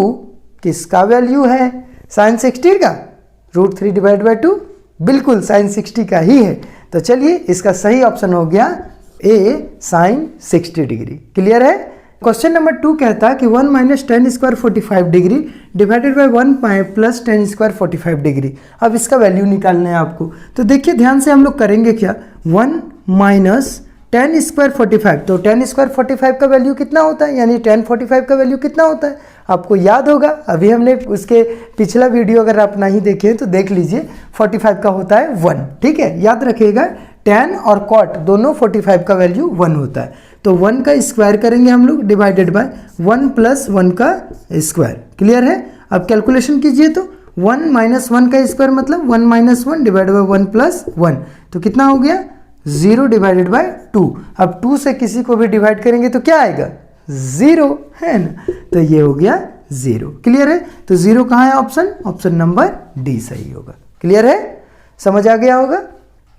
किसका वैल्यू है? साइन 60 का। √3 डिवाइडेड बाय 2 बिल्कुल साइन 60 का ही है। तो चलिए इसका सही ऑप्शन हो गया ए साइन 60 डिग्री। क्लियर है? क्वेश्चन नंबर 2 कहता है कि 1 minus ten square 45 degree divided by 1 plus ten square 45 degree. अब इसका वैल्यू निकालना है आपको। तो देखिए ध्यान से हम लोग करेंगे क्या, 1 माइनस टेन स्क्वायर 45, तो टेन स्क्वायर 45 का वैल्यू कितना होता है, यानी टेन 45 का वैल्यू कितना होता है आपको याद होगा। अभी हमने उसके पिछला वीडियो अगर आप नहीं देखें तो देख लीजिए, 45 का होता है 1, ठीक है। याद रखिएगा टेन और कॉट दोनों 45 का वैल्यू 1 होता है। तो 1 का स्क्वायर करेंगे हम लोग डिवाइडेड बाय 1 प्लस 1 का स्क्वायर। क्लियर है? अब कैलकुलेशन कीजिए तो 1 माइनस 1 का स्क्वायर मतलब 1 माइनस 1 डिवाइडेड बाय 1 प्लस 1, तो कितना हो गया 0 डिवाइडेड बाय 2। अब 2 से किसी को भी डिवाइड करेंगे तो क्या आएगा 0, है ना। तो ये हो गया 0। क्लियर है? तो 0 कहाँ है ऑप्शन? ऑप्शन नंबर डी सही होगा। क्लियर है? समझ आ गया होगा।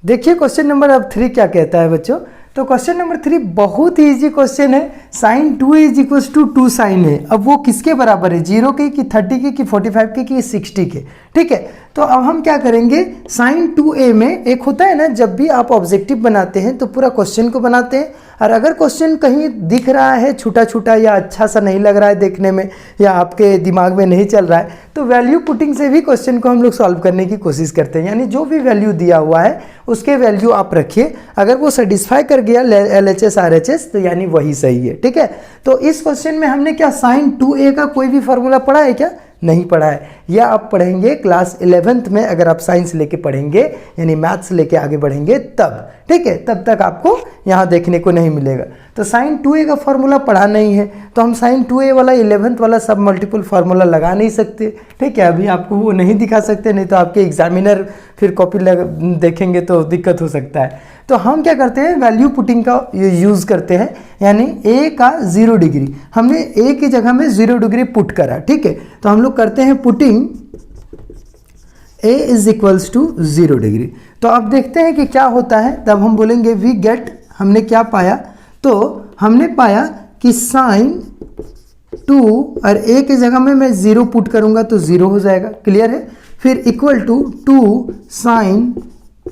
देखिए क्वेश्चन नंबर अब 3 क्या कहता है बच्चों। तो क्वेश्चन नंबर 3 बहुत ही इजी क्वेश्चन है। Sine 2 is equals to 2 sine है। अब वो किसके बराबर है, 0 के कि 30 के कि 45 के कि 60 के, ठीक है। तो अब हम क्या करेंगे, साइन 2a में एक होता है ना, जब भी आप ऑब्जेक्टिव बनाते हैं तो पूरा क्वेश्चन को बनाते हैं, और अगर क्वेश्चन कहीं दिख रहा है छोटा छोटा या अच्छा सा नहीं लग रहा है देखने में, या आपके दिमाग में नहीं चल रहा है, तो वैल्यू पुटिंग से भी क्वेश्चन को हम लोग सॉल्व करने की कोशिश करते हैं। यानी जो भी वैल्यू दिया हुआ है उसके वैल्यू आप रखिए, अगर वो सेटिस्फाई कर गया LHS RHS तो यानी वही सही है, ठीक है। तो इस क्वेश्चन में हमने क्या साइन 2a का कोई भी फॉर्मूला पढ़ा है क्या? नहीं पढ़ा है। या आप पढ़ेंगे क्लास 11th में, अगर आप साइंस लेके पढ़ेंगे यानी मैथ्स लेके आगे बढ़ेंगे तब, ठीक है, तब तक आपको यहाँ देखने को नहीं मिलेगा। तो साइन 2a का फॉर्मूला पढ़ा नहीं है तो हम साइन 2a वाला 11th वाला सब मल्टीपल फार्मूला लगा नहीं सकते, ठीक है। अभी आपको वो नहीं दिखा सकते, नहीं तो आपके एग्जामिनर फिर कॉपी देखेंगे तो दिक्कत हो सकता है। तो हम क्या करते हैं, वैल्यू पुटिंग का यूज़ करते हैं, यानी a का 0 डिग्री, हमने a की जगह में 0 डिग्री पुट करा, ठीक है। तो हम लोग करते हैं putting a is equals to 0 degree. तो अब देखते हैं कि क्या होता है, तब हम बोलेंगे वी गेट, हमने क्या पाया, तो हमने पाया कि साइन 2 और a की जगह में मैं 0 पुट करूंगा तो 0 हो जाएगा। क्लियर है? फिर इक्वल टू 2 साइन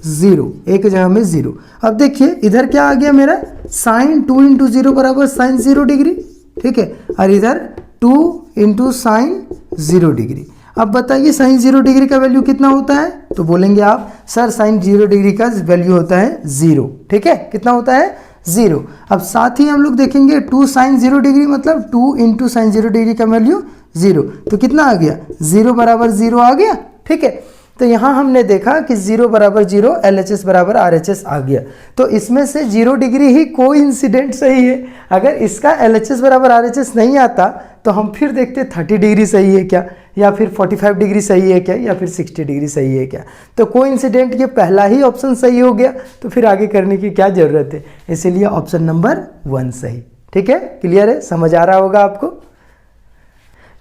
0, एक जगह में 0। अब देखिए इधर क्या आ गया मेरा, साइन 2 इंटू 0 बराबर साइन 0 डिग्री, ठीक है, और इधर 2 इंटू साइन 0 डिग्री। अब बताइए साइन 0 डिग्री का वैल्यू कितना होता है, तो बोलेंगे आप सर साइन 0 डिग्री का वैल्यू होता है 0, ठीक है। कितना होता है 0। अब साथ ही हम लोग देखेंगे 2 साइन 0 डिग्री मतलब 2 इंटू साइन 0 डिग्री का वैल्यू 0, तो कितना आ गया 0 बराबर 0 आ गया, ठीक है। तो यहाँ हमने देखा कि 0 बराबर 0, LHS बराबर RHS आ गया। तो इसमें से 0 डिग्री ही कोइंसिडेंट सही है। अगर इसका LHS बराबर RHS नहीं आता तो हम फिर देखते 30 डिग्री सही है क्या, या फिर 45 डिग्री सही है क्या, या फिर 60 डिग्री सही है क्या। तो कोइंसिडेंट ये पहला ही ऑप्शन सही हो गया, तो फिर आगे करने की क्या ज़रूरत है, इसीलिए ऑप्शन नंबर 1 सही, ठीक है। क्लियर है? समझ आ रहा होगा आपको।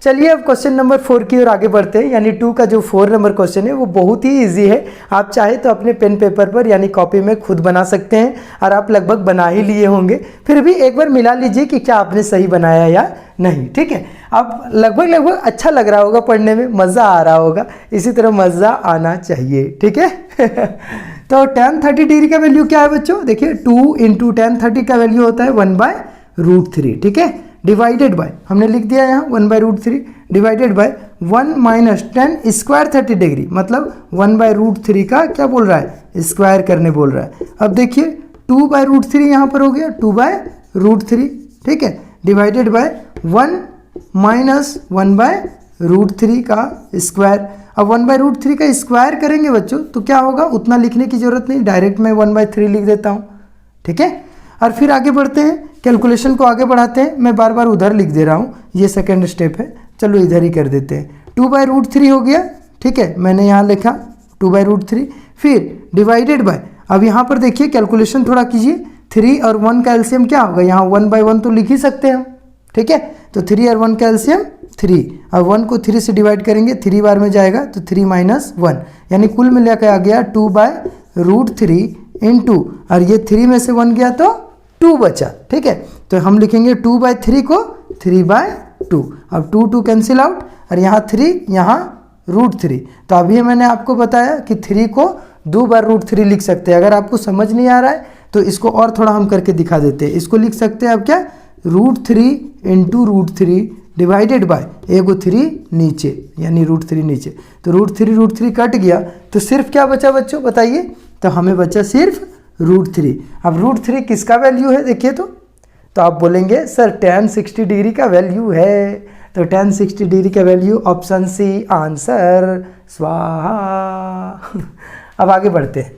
चलिए अब क्वेश्चन नंबर 4 की ओर आगे बढ़ते हैं। यानी 2 का जो 4 नंबर क्वेश्चन है वो बहुत ही इजी है। आप चाहे तो अपने पेन पेपर पर यानी कॉपी में खुद बना सकते हैं, और आप लगभग बना ही लिए होंगे, फिर भी एक बार मिला लीजिए कि क्या आपने सही बनाया या नहीं, ठीक है। अब लगभग अच्छा लग रहा होगा, पढ़ने में मज़ा आ रहा होगा, इसी तरह मज़ा आना चाहिए, ठीक है। तो tan 30 डिग्री का वैल्यू क्या है बच्चों, देखिए 2 इंटू tan 30 का वैल्यू होता है 1/√3, ठीक है, डिवाइडेड बाय, हमने लिख दिया यहाँ 1/√3 divided by 1 minus ten square 30 degree मतलब 1/√3 का क्या बोल रहा है, स्क्वायर करने बोल रहा है। अब देखिए 2/√3 यहाँ पर हो गया 2/√3, ठीक है, डिवाइडेड बाय 1 माइनस 1/√3 √3 का स्क्वायर। अब 1/√3 का स्क्वायर करेंगे बच्चों तो क्या होगा, उतना लिखने की ज़रूरत नहीं, डायरेक्ट मैं 1/3 लिख देता हूँ। ठीक है, और फिर आगे बढ़ते हैं, कैलकुलेशन को आगे बढ़ाते हैं। मैं बार बार उधर लिख दे रहा हूँ, ये सेकेंड स्टेप है, चलो इधर ही कर देते हैं। 2/√3 हो गया। ठीक है, मैंने यहाँ लिखा 2/√3, फिर डिवाइडेड बाय, अब यहाँ पर देखिए कैलकुलेशन थोड़ा कीजिए, 3 और 1 का एलसीएम क्या होगा, यहाँ 1/1 तो लिख ही सकते हैं हम। ठीक है, तो 3 और 1 का एलसीएम 3, अब 1 को 3 से डिवाइड करेंगे, 3 बार में जाएगा तो 3 - 1, यानी कुल मिला के आ गया 2/√3 इंटू, और ये 3 में से 1 गया तो 2 बचा। ठीक है, तो हम लिखेंगे 2/3 को 3/2, अब 2 कैंसिल आउट, और यहाँ 3, यहाँ √3। तो अभी मैंने आपको बताया कि 3 को 2 बार √3 लिख सकते हैं। अगर आपको समझ नहीं आ रहा है तो इसको और थोड़ा हम करके दिखा देते हैं। इसको लिख सकते हैं आप क्या, √3 इंटू √3 डिवाइडेड बाय, एगो 3 नीचे, यानी √3 नीचे, तो √3 कट गया, तो सिर्फ क्या बचा बच्चों बताइए, तो हमें बचा सिर्फ √3। अब √3 किसका वैल्यू है देखिए, तो आप बोलेंगे सर tan 60 डिग्री का वैल्यू है, तो tan 60 डिग्री का वैल्यू ऑप्शन सी आंसर, स्वाहा। अब आगे बढ़ते हैं,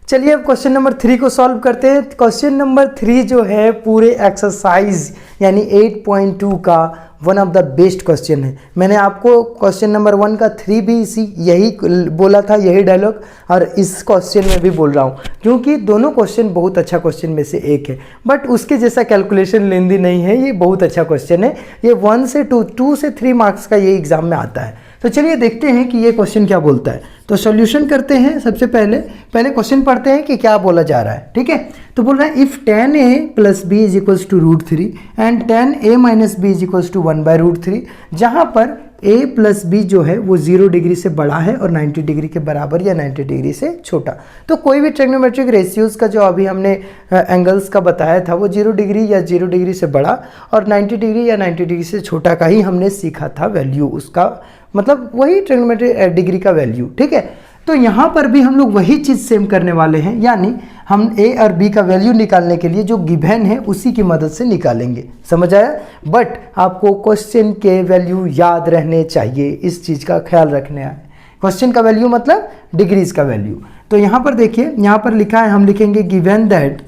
चलिए अब क्वेश्चन नंबर 3 को सॉल्व करते हैं। क्वेश्चन नंबर 3 जो है पूरे एक्सरसाइज यानी 8.2 का one of the best question है। मैंने आपको क्वेश्चन नंबर 1 का 3 भी यही बोला था, यही डायलॉग, और इस क्वेश्चन में भी बोल रहा हूँ, क्योंकि दोनों क्वेश्चन बहुत अच्छा क्वेश्चन में से एक है, बट उसके जैसा कैलकुलेशन लेंदी नहीं है। ये बहुत अच्छा क्वेश्चन है, ये 1 से 2 से 3 मार्क्स का ये एग्जाम में आता है। तो चलिए देखते हैं कि ये क्वेश्चन क्या बोलता है। तो सॉल्यूशन करते हैं। सबसे पहले क्वेश्चन पढ़ते हैं कि क्या बोला जा रहा है। ठीक है, तो बोल रहा है if tan a + b = √3 and tan a - b = 1/√3, जहाँ पर a + b जो है वो 0 डिग्री से बड़ा है और 90 डिग्री के बराबर या 90 डिग्री से छोटा। तो कोई भी ट्रिग्नोमेट्रिक रेशियोज़ का जो अभी हमने एंगल्स का बताया था वो 0 डिग्री या 0 डिग्री से बड़ा और 90 डिग्री या 90 डिग्री से छोटा का ही हमने सीखा था वैल्यू, उसका मतलब वही ट्रिग्नोमेट्रिक डिग्री का वैल्यू। ठीक है, तो यहाँ पर भी हम लोग वही चीज़ सेम करने वाले हैं, यानी हम a और b का वैल्यू निकालने के लिए जो गिवन है उसी की मदद से निकालेंगे। समझ आया? बट आपको क्वेश्चन के वैल्यू याद रहने चाहिए, इस चीज़ का ख्याल रखना है। क्वेश्चन का वैल्यू मतलब डिग्रीज का वैल्यू। तो यहाँ पर देखिए, यहाँ पर लिखा है, हम लिखेंगे गिवन दैट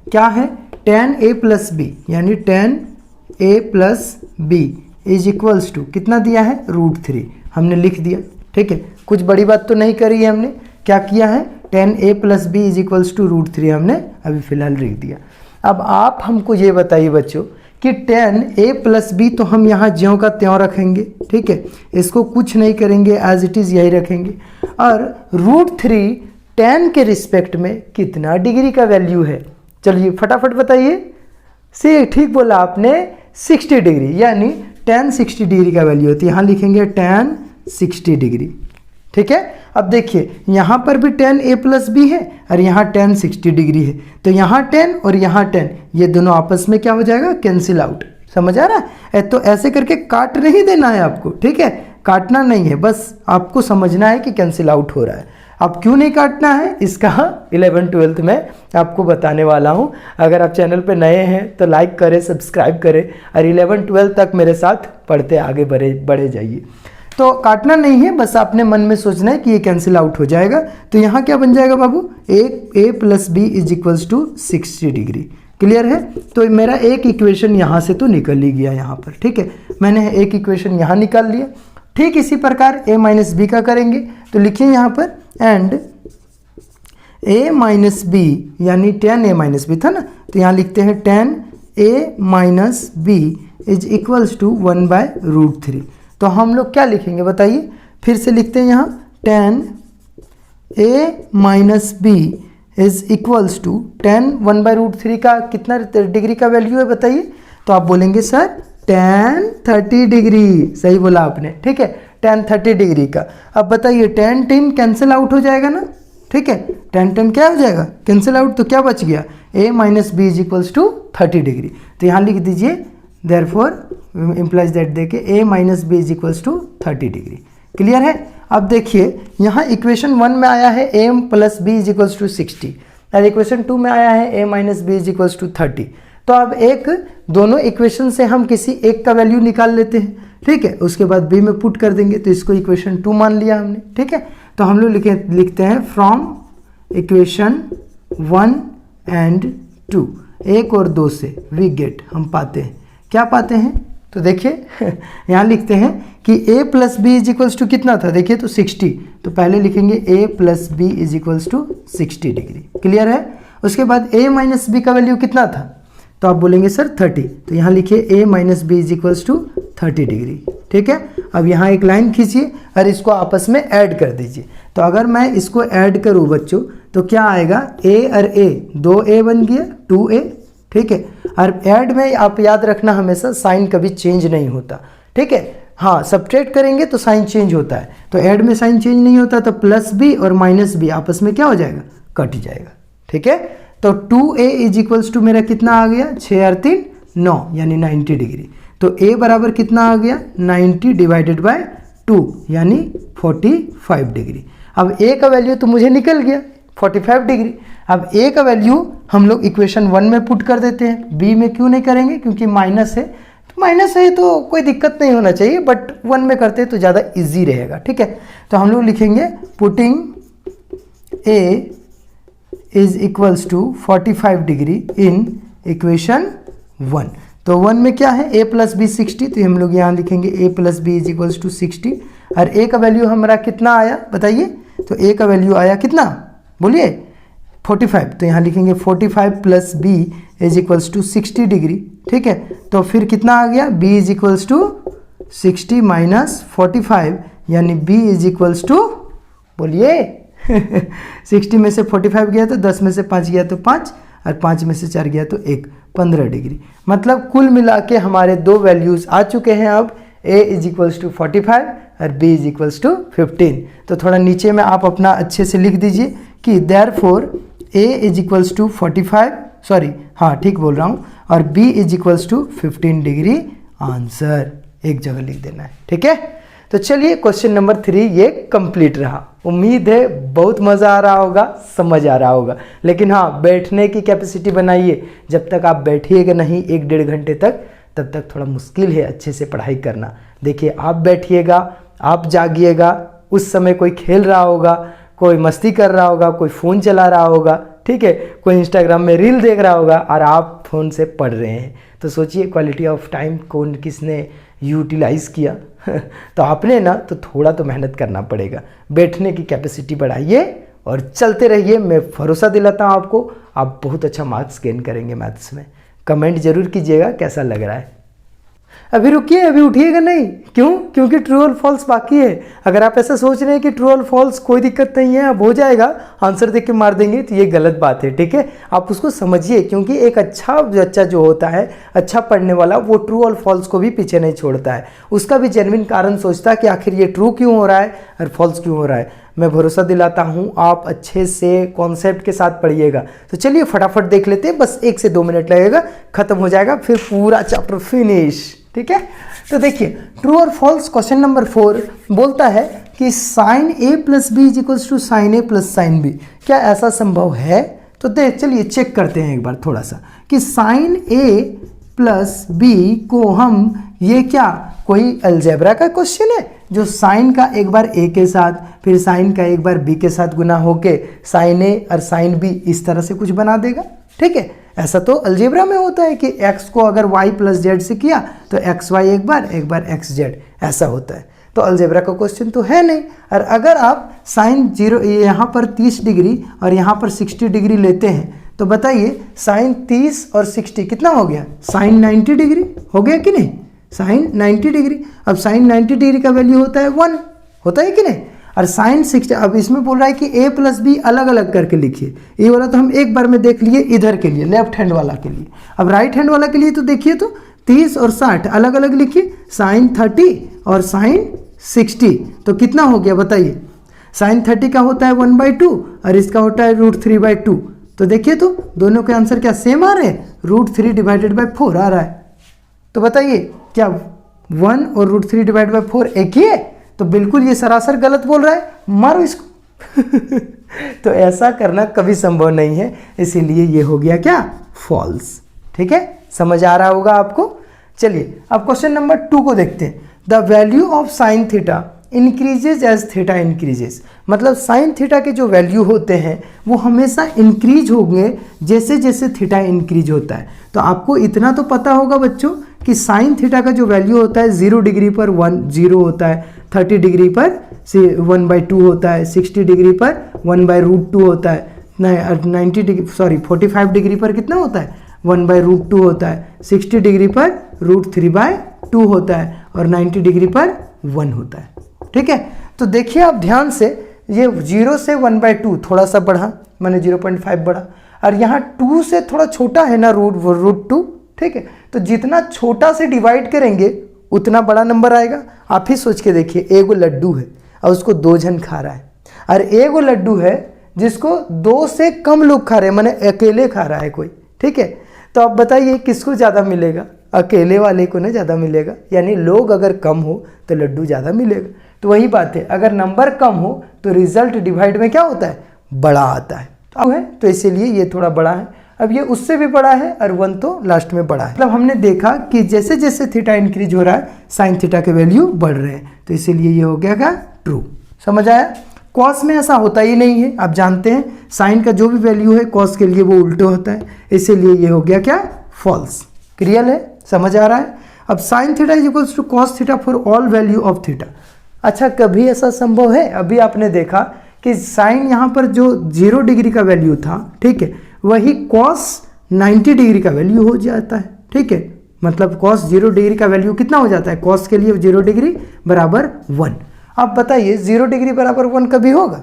क्या है, tan a + b, यानी tan a + b = कितना दिया है, √3 हमने लिख दिया। ठीक है, कुछ बड़ी बात तो नहीं करी है हमने, क्या किया है, tan a + b = √3 हमने अभी फिलहाल लिख दिया। अब आप हमको ये बताइए बच्चों कि tan a + b तो हम यहाँ ज्यों का त्यों रखेंगे। ठीक है, इसको कुछ नहीं करेंगे, एज इट इज़ यही रखेंगे। और √3 tan के रिस्पेक्ट में कितना डिग्री का वैल्यू है, चलिए फटाफट बताइए। से ठीक बोला आपने, 60 डिग्री, यानी tan 60 डिग्री का वैल्यू होती है। यहाँ लिखेंगे tan 60 डिग्री। ठीक है, अब देखिए यहाँ पर भी tan a + b है और यहाँ tan 60 डिग्री है, तो यहाँ tan और यहाँ tan ये दोनों आपस में क्या हो जाएगा, कैंसिल आउट। समझ आ रहा है? तो ऐसे करके काट नहीं देना है आपको। ठीक है, काटना नहीं है, बस आपको समझना है कि कैंसिल आउट हो रहा है। अब क्यों नहीं काटना है, इसका 11th-12th में आपको बताने वाला हूँ। अगर आप चैनल पे नए हैं तो लाइक करें, सब्सक्राइब करें और 11th-12th तक मेरे साथ पढ़ते आगे बढ़े जाइए। तो काटना नहीं है, बस आपने मन में सोचना है कि ये कैंसिल आउट हो जाएगा। तो यहाँ क्या बन जाएगा बाबू, a + b = 60 डिग्री। क्लियर है? तो मेरा एक इक्वेशन यहाँ से तो निकल ही गया यहाँ पर। ठीक है, मैंने एक इक्वेशन यहाँ निकाल लिया। ठीक इसी प्रकार a - b का करेंगे, तो लिखिए यहाँ पर एंड a - b, यानी tan a - b था ना, तो यहाँ लिखते हैं tan a - b = 1/√3। तो हम लोग क्या लिखेंगे बताइए, फिर से लिखते हैं यहाँ tan a - b = tan 1/√3 का कितना डिग्री का वैल्यू है बताइए। तो आप बोलेंगे सर tan 30 डिग्री, सही बोला आपने। ठीक है, tan 30 डिग्री का। अब बताइए tan कैंसिल आउट हो जाएगा ना। ठीक है, tan क्या हो जाएगा, कैंसिल आउट, तो क्या बच गया, a - b = 30 डिग्री। तो यहाँ लिख दीजिए देयरफॉर इम्प्लाइज दैट देके a - b = 30 डिग्री। क्लियर है? अब देखिए यहाँ इक्वेशन 1 में आया है a + b = 60 और इक्वेशन 2 में आया है a - b = 30। तो अब एक दोनों इक्वेशन से हम किसी एक का वैल्यू निकाल लेते हैं, ठीक है। उसके बाद बी में पुट कर देंगे, तो इसको इक्वेशन 2 मान लिया हमने, ठीक है। तो हम लोग लिखते हैं फ्रॉम इक्वेशन 1 एंड 2, 1 और 2 से वी गेट, हम पाते हैं, क्या पाते हैं, तो देखिए यहाँ लिखते हैं कि a plus b is equals to कितना था, देखिए तो 60, तो पहले लिखेंगे a plus b is equals to 60 degree, clear है। उसके बाद a माइनस बी का वैल्यू कितना था, तो आप बोलेंगे सर 30, तो यहाँ लिखिए a minus b is equals to 30 degree, ठीक है। अब यहाँ एक लाइन खींचिए और इसको आपस में ऐड कर दीजिए। तो अगर मैं इसको ऐड करूँ बच्चों, तो क्या आएगा, a और a 2a बन गया 2a, ठीक है। और ऐड में आप याद रखना हमेशा साइन कभी चेंज नहीं होता, ठीक है। हाँ, सब्ट्रैक्ट करेंगे तो साइन चेंज होता है, तो ऐड में साइन चेंज नहीं होता, तो प्लस बी और माइनस बी आपस में क्या हो जाएगा, कट जाएगा, ठीक है। तो 2a इज इक्वल्स टू मेरा कितना आ गया, 6 और 3 9, यानी 90 डिग्री। तो a बराबर कितना आ गया, 90 डिवाइडेड बाय 2 यानी 45 डिग्री। अब a का वैल्यू तो मुझे निकल गया 45 डिग्री। अब a का वैल्यू हम लोग इक्वेशन 1 में पुट कर देते हैं, b में क्यों नहीं करेंगे, क्योंकि माइनस है, तो माइनस है तो कोई दिक्कत नहीं होना चाहिए, बट 1 में करते हैं तो ज़्यादा इजी रहेगा, ठीक है। तो हम लोग लिखेंगे putting a is equals to 45 degree in equation 1। तो 1 में क्या है, a प्लस बी 60, तो हम लोग यहाँ लिखेंगे a plus b is equals to 60, और a का वैल्यू हमारा कितना आया बताइए, तो a का वैल्यू आया कितना, बोलिए 45, तो यहाँ लिखेंगे 45 plus b is equals to 60 degree, ठीक है। तो फिर कितना आ गया, b is equals to 60 minus 45, यानी b इज इक्वल्स टू, बोलिए 60 में से 45 गया तो 10 में से 5 गया तो 5, और 5 में से 4 गया तो 1, 15 डिग्री। मतलब कुल मिला के हमारे दो वैल्यूज़ आ चुके हैं। अब a इज इक्वल्स टू 45 और b इज इक्वल्स टू 15। तो थोड़ा नीचे में आप अपना अच्छे से लिख दीजिए कि therefore a is equals to 45, sorry हाँ ठीक बोल रहा हूँ, और b is equals to 15 degree answer एक जगह लिख देना है, ठीक है। तो चलिए क्वेश्चन नंबर 3 ये कंप्लीट रहा। उम्मीद है बहुत मज़ा आ रहा होगा, समझ आ रहा होगा। लेकिन हाँ, बैठने की कैपेसिटी बनाइए। जब तक आप बैठिएगा नहीं 1-1.5 घंटे तक, तब तक थोड़ा मुश्किल है अच्छे से पढ़ाई करना। देखिए, आप बैठिएगा, आप जागिएगा, उस समय कोई खेल रहा होगा, कोई मस्ती कर रहा होगा, कोई फ़ोन चला रहा होगा, ठीक है, कोई इंस्टाग्राम में रील देख रहा होगा, और आप फ़ोन से पढ़ रहे हैं। तो सोचिए क्वालिटी ऑफ टाइम कौन किसने यूटिलाइज़ किया तो आपने ना, तो थोड़ा तो मेहनत करना पड़ेगा। बैठने की कैपेसिटी बढ़ाइए और चलते रहिए। मैं भरोसा दिलाता हूँ आपको, आप बहुत अच्छा मार्क्स गेन करेंगे मैथ्स में। कमेंट जरूर कीजिएगा कैसा लग रहा है। अभी रुकिए, अभी उठिएगा नहीं। क्यों? क्योंकि ट्रू और फॉल्स बाकी है। अगर आप ऐसा सोच रहे हैं कि ट्रू और फॉल्स कोई दिक्कत नहीं है, अब हो जाएगा, आंसर देख के मार देंगे, तो ये गलत बात है, ठीक है। आप उसको समझिए, क्योंकि एक अच्छा बच्चा जो होता है, अच्छा पढ़ने वाला, वो ट्रू और फॉल्स को भी पीछे नहीं छोड़ता है। उसका भी जेन्युइन कारण सोचता है कि आखिर ये ट्रू क्यों हो रहा है और फॉल्स क्यों हो रहा है। मैं भरोसा दिलाता हूँ आप अच्छे से कॉन्सेप्ट के साथ पढ़िएगा। तो चलिए फटाफट देख लेते हैं, बस 1 से 2 मिनट लगेगा, खत्म हो जाएगा, फिर पूरा चैप्टर फिनिश, ठीक है। तो देखिए, ट्रू और फॉल्स क्वेश्चन नंबर 4 बोलता है कि sine a plus b is equals to sine a plus sine b. क्या ऐसा संभव है? तो चलिए चेक करते हैं एक बार थोड़ा सा कि साइन ए प्लस बी को हम, ये क्या कोई अलजेब्रा का क्वेश्चन है जो साइन का एक बार ए के साथ, फिर साइन का एक बार बी के साथ गुना होके साइन ए और साइन बी इस तरह से कुछ बना देगा, ठीक है। ऐसा तो अलजेब्रा में होता है कि x को अगर y प्लस जेड से किया तो xy एक बार x जेड, ऐसा होता है। तो अलजेब्रा का क्वेश्चन तो है नहीं। और अगर आप साइन 0 यहाँ पर 30 डिग्री और यहाँ पर 60 डिग्री लेते हैं, तो बताइए साइन 30 और 60 कितना हो गया? साइन 90 डिग्री हो गया कि नहीं? Sine 90 degree. अब साइन 90 डिग्री का वैल्यू होता है 1, होता है कि नहीं? और साइन 60, अब इसमें बोल रहा है कि a प्लस बी अलग अलग करके लिखिए। ये वाला तो हम एक बार में देख लिए इधर के लिए, लेफ्ट हैंड वाला के लिए। अब राइट हैंड वाला के लिए तो देखिए, तो 30 और 60 अलग अलग लिखिए, साइन 30 और साइन 60। तो कितना हो गया बताइए? साइन 30 का होता है 1/2 और इसका होता है √3/2। तो देखिए, तो दोनों के आंसर क्या सेम आ रहे हैं? √3 डिवाइडेड बाई 4 आ रहा है। तो बताइए क्या 1 और √3 डिवाइड बाई 4 एक ही है? तो बिल्कुल ये सरासर गलत बोल रहा है, मारो इसको तो ऐसा करना कभी संभव नहीं है, इसीलिए ये हो गया क्या? फॉल्स, ठीक है। समझ आ रहा होगा आपको। चलिए अब क्वेश्चन नंबर 2 को देखते हैं। The value of sine theta increases as theta increases, मतलब साइन थीटा के जो वैल्यू होते हैं वो हमेशा इंक्रीज होंगे जैसे जैसे थीटा इंक्रीज होता है। तो आपको इतना तो पता होगा बच्चों कि साइन थीटा का जो वैल्यू होता है 0 डिग्री पर 1 होता है, 30 डिग्री पर 1/2 होता है, 60 डिग्री पर 1/√2 होता है, 90 डिग्री 45 डिग्री पर कितना होता है 1/√2 होता है, 60 डिग्री पर √3/2 होता है और 90 डिग्री पर 1 होता है। ठीक है, तो देखिए आप ध्यान से, ये 0 से 1/2 थोड़ा सा बढ़ा, मैंने 0.5 बढ़ा, और यहाँ 2 से थोड़ा छोटा है ना √2। ठीक है, तो जितना छोटा से डिवाइड करेंगे उतना बड़ा नंबर आएगा। आप ही सोच के देखिए, एगो लड्डू है और उसको 2 जन खा रहा है, और एगो लड्डू है जिसको 2 से कम लोग खा रहे हैं, माने अकेले खा रहा है कोई। ठीक है, तो आप बताइए किसको ज़्यादा मिलेगा? अकेले वाले को ना ज़्यादा मिलेगा, यानी लोग अगर कम हो तो लड्डू ज़्यादा मिलेगा। तो वही बात है, अगर नंबर कम हो तो रिजल्ट डिवाइड में क्या होता है, बड़ा आता है। तो इसीलिए ये थोड़ा बड़ा है। अब ये उससे भी बड़ा है और 1 तो लास्ट में बड़ा है। मतलब हमने देखा कि जैसे जैसे थीटा इंक्रीज हो रहा है साइन थीटा के वैल्यू बढ़ रहे हैं, तो इसीलिए ये हो गया क्या, ट्रू। समझ आया? कॉस में ऐसा होता ही नहीं है, आप जानते हैं साइन का जो भी वैल्यू है कॉस के लिए वो उल्टे होता है, इसीलिए ये हो गया क्या, फॉल्स। क्लियर है? समझ आ रहा है? अब sine theta is equals to cos theta for all value of theta. अच्छा, कभी ऐसा संभव है? अभी आपने देखा कि साइन यहाँ पर जो 0 डिग्री का वैल्यू था, ठीक है, वही कॉस 90 डिग्री का वैल्यू हो जाता है। ठीक है, मतलब कॉस 0 डिग्री का वैल्यू कितना हो जाता है, कॉस के लिए 0 डिग्री बराबर 1। अब बताइए 0 डिग्री बराबर 1 कभी होगा?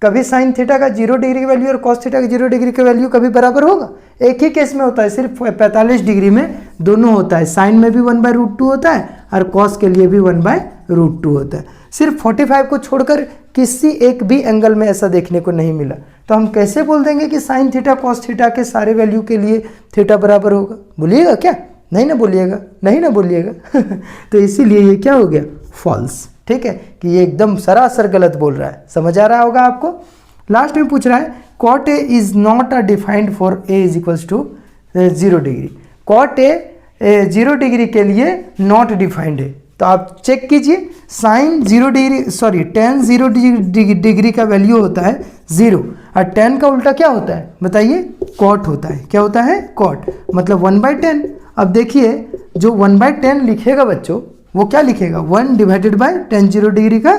कभी साइन थीटा का 0 डिग्री का वैल्यू और कॉस थीटा का 0 डिग्री का वैल्यू कभी बराबर होगा? एक ही केस में होता है, सिर्फ 45 डिग्री में दोनों होता है, साइन में भी 1/√2 होता है और कॉस के लिए भी 1/√2 होता है। सिर्फ 45 को छोड़कर किसी एक भी एंगल में ऐसा देखने को नहीं मिला। तो हम कैसे बोल देंगे कि साइन थीटा कॉस थीटा के सारे वैल्यू के लिए थीटा बराबर होगा? बोलिएगा क्या? नहीं ना बोलिएगा, नहीं ना बोलिएगा। तो इसीलिए ये क्या हो गया, फॉल्स। ठीक है, कि ये एकदम सरासर गलत बोल रहा है। समझ आ रहा होगा आपको? लास्ट में पूछ रहा है cot a is not a defined for a is equals to 0 degree. Cot a 0 degree के लिए नॉट डिफाइंड है। तो आप चेक कीजिए, साइन 0 डिग्री tan 0 डिग्री का वैल्यू होता है 0 और tan का उल्टा क्या होता है बताइए, कॉट होता है। क्या होता है, कॉट, मतलब 1/10। अब देखिए जो 1/10 लिखेगा बच्चों, वो क्या लिखेगा, 1 डिवाइडेड बाय tan 0 डिग्री का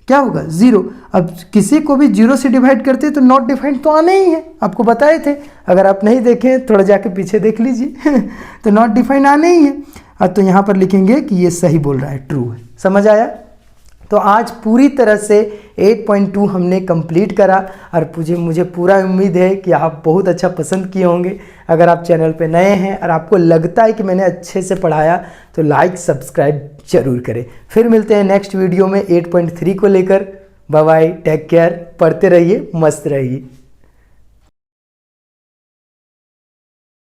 क्या होगा, 0। अब किसी को भी 0 से डिवाइड करते हैं तो नॉट डिफाइंड तो आने ही है, आपको बताए थे। अगर आप नहीं देखें थोड़ा जाके पीछे देख लीजिए। तो नॉट डिफाइंड आने ही है। अब तो यहाँ पर लिखेंगे कि ये सही बोल रहा है, ट्रू है। समझ आया? तो आज पूरी तरह से 8.2 हमने कंप्लीट करा और मुझे पूरा उम्मीद है कि आप बहुत अच्छा पसंद किए होंगे। अगर आप चैनल पे नए हैं और आपको लगता है कि मैंने अच्छे से पढ़ाया तो लाइक सब्सक्राइब जरूर करें। फिर मिलते हैं नेक्स्ट वीडियो में 8.3 को लेकर। बाय बाय, टेक केयर, पढ़ते रहिए, मस्त रहिए।